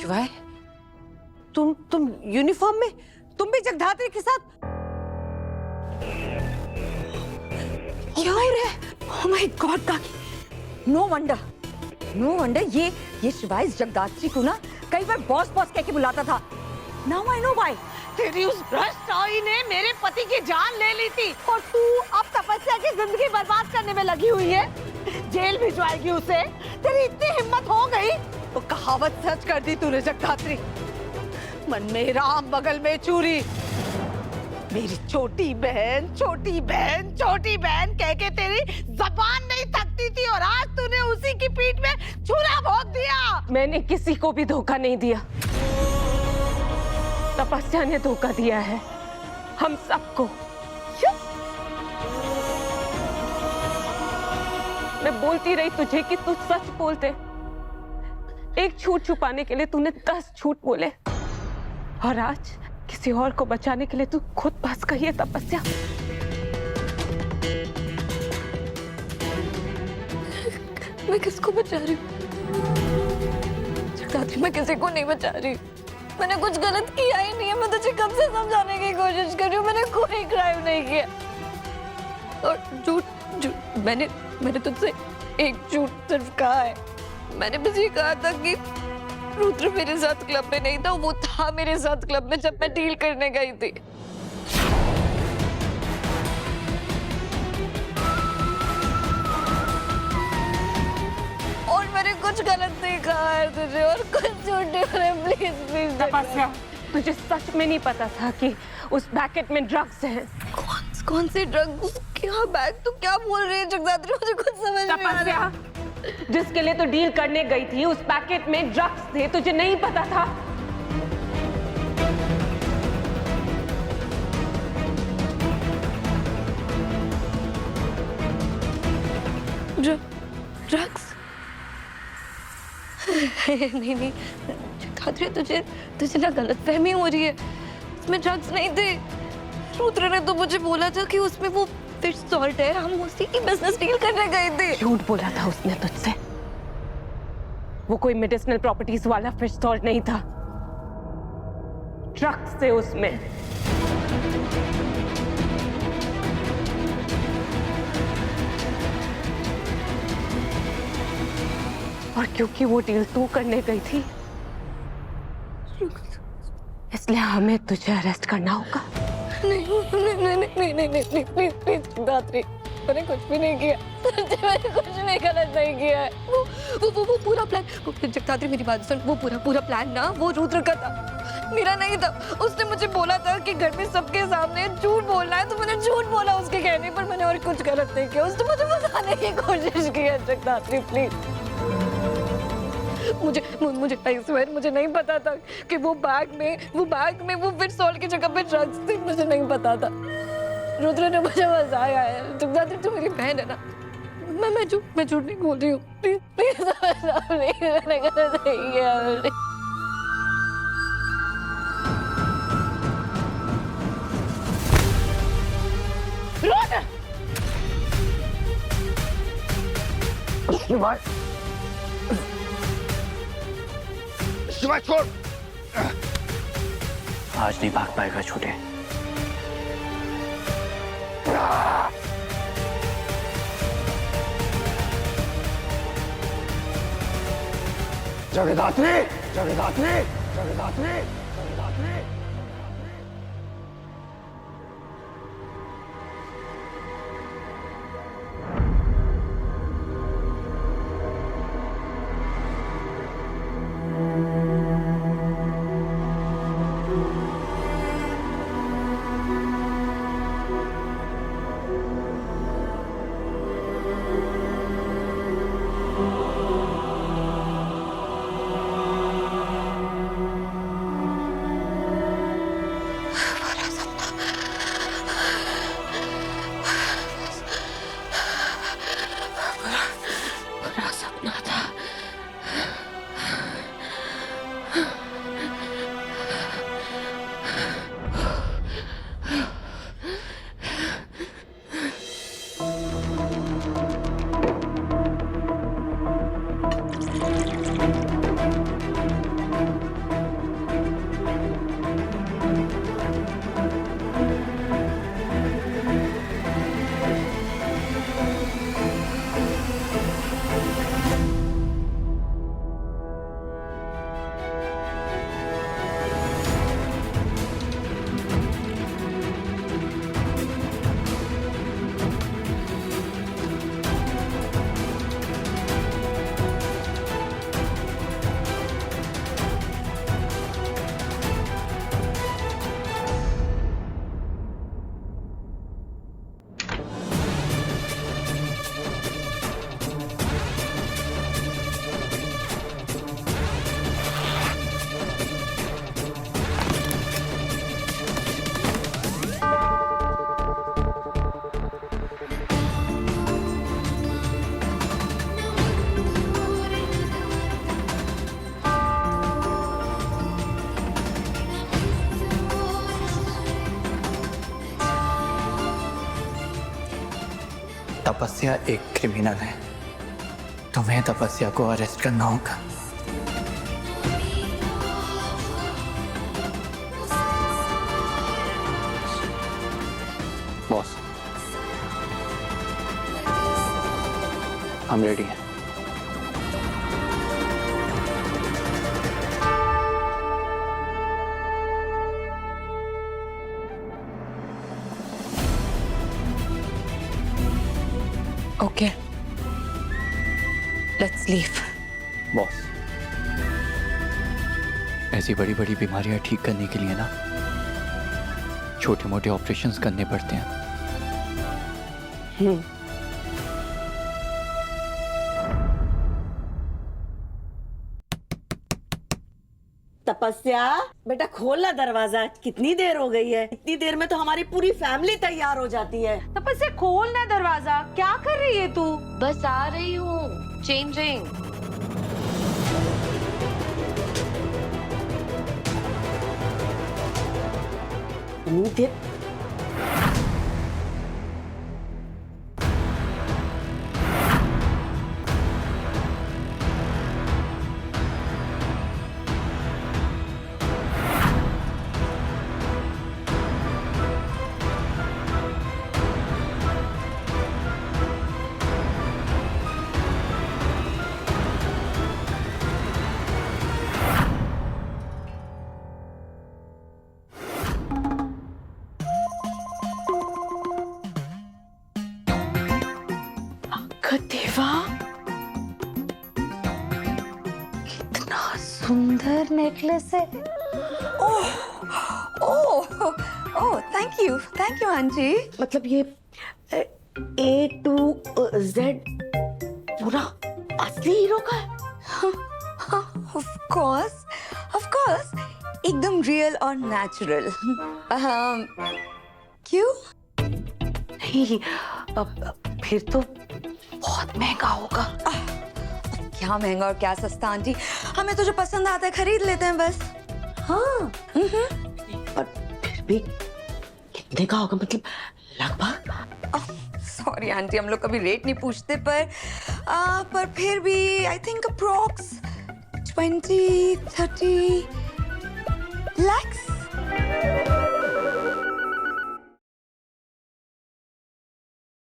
शिवाय, तुम यूनिफॉर्म में, तुम भी जगधात्री के साथ? क्या हो रहा है? ओह माय गॉड काकी, नो वंडर ये शिवाय जगदात्री को ना कई बार बॉस बॉस कह के बुलाता था। Now I know why. तेरी उस भ्रष्ट साई ने मेरे पति की जान ले ली थी और तू अब तपस्या की जिंदगी बर्बाद करने में लगी हुई है। जेल भिजवाएगी उसे? तेरी इतनी हिम्मत हो गई तो कहावत सच कर दी तूने जगदात्री। मन में राम बगल में चूरी। मेरी छोटी बहन कह के तेरी जबान नहीं थकती थी और आज तूने उसी की पीठ में छुरा भोंक दिया। मैंने किसी को भी धोखा नहीं दिया, तपस्या ने धोखा दिया है हम सबको। मैं बोलती रही तुझे कि तू सच बोलते। एक झूठ छुपाने के लिए तूने 10 झूठ बोले और आज किसी और को बचाने के लिए तू खुद पास गई है तपस्या। मैं किसको बचा रही हूँ जगदात्री? मैं किसी को नहीं बचा रही। मैंने कुछ गलत किया ही नहीं है। मैं तुझे कब से समझाने की कोशिश कर रही हूँ, मैंने कोई क्राइम नहीं किया। और झूठ मैंने तुझसे एक झूठ सिर्फ कहा है। मैंने बस ये कहा था कि रुद्र मेरे साथ क्लब में नहीं था, वो था मेरे साथ क्लब में जब मैं डील करने गई थी। और मैंने कुछ गलत नहीं कहा है तुझे और कुछ झूठ नहीं। प्लीज तपस्या, तुझे सच में नहीं पता था कि उस पैकेट में ड्रग्स हैं? कौन से ड्रग्स? क्या बैग? तू क्या बोल रही है जगदात्री? मुझे कुछ समझ नहीं आ रहा। जिसके लिए तो डील करने गई थी उस पैकेट में ड्रग्स थे, तुझे नहीं पता था? ड्रग्स? नहीं जगदात्री, तुझे ना गलतफहमी हो रही है। उसमें ड्रग्स नहीं थे। रुद्र ने तो मुझे बोला था कि उसमें वो फिश सॉल्ट है, हम उसी की बिजनेस डील करने गए थे। झूठ बोला था उसने तुझसे। वो कोई मेडिसिनल प्रॉपर्टीज वाला फिश सॉल्ट नहीं था, ड्रग्स थे उसमें। और क्योंकि वो डील तू करने गई थी इसलिए हमें तुझे अरेस्ट करना होगा। नहीं प्लीज जगदात्री, मैंने कुछ भी नहीं किया। मैंने कुछ भी गलत नहीं किया है। वो पूरा प्लान, जगदात्री मेरी बात सुन, वो पूरा प्लान ना वो रुद्र का था, मेरा नहीं था। उसने मुझे बोला था कि घर में सबके सामने झूठ बोलना है, तो मैंने झूठ बोला उसके कहने पर। मैंने और कुछ गलत नहीं किया। उसने मुझे बताने की कोशिश की है जगदात्री, प्लीज। मुझे नहीं पता था कि वो बैग में वो फिश सॉल्ट की जगह पे ड्रग्स थे। मुझे नहीं पता था। रुद्र ने मुझे फंसाया है। जगदात्री तू मेरी बहन है ना, मैं झूठ नहीं बोल रही हूँ। प्लीज मैंने गलत नहीं किया। शिवाय छोड़। आज नहीं भाग पाएगा छोटे। जगदात्री। तपस्या एक क्रिमिनल है। तुम्हें तपस्या को अरेस्ट करना होगा। बॉस, हम रेडी हैं। Okay. Let's leave. बॉस, ऐसी बड़ी बड़ी बीमारियां ठीक करने के लिए ना छोटे मोटे ऑपरेशंस करने पड़ते हैं। तपस्या, बेटा खोलना दरवाजा। कितनी देर हो गई है? इतनी देर में तो हमारी पूरी फैमिली तैयार हो जाती है। तपस्या खोल ना दरवाजा। क्या कर रही है तू? बस आ रही हूँ, चेंजिंग। इतनी देर देवा, कितना सुंदर नेकलेस है। Oh, thank you, aunty. मतलब ये A to Z पूरा असली हीरो का है? Of course, एकदम रियल और नेचुरल। क्यों? नहीं, फिर तो बहुत महंगा होगा। क्या महंगा और क्या सस्ता आंटी, हमें तो जो पसंद आता है खरीद लेते हैं बस। हाँ। पर फिर भी कितने का होगा, मतलब लगभग? सॉरी आंटी, हम लोग कभी रेट नहीं पूछते, पर फिर भी आई थिंक अप्रॉक्स 20-30 lakhs।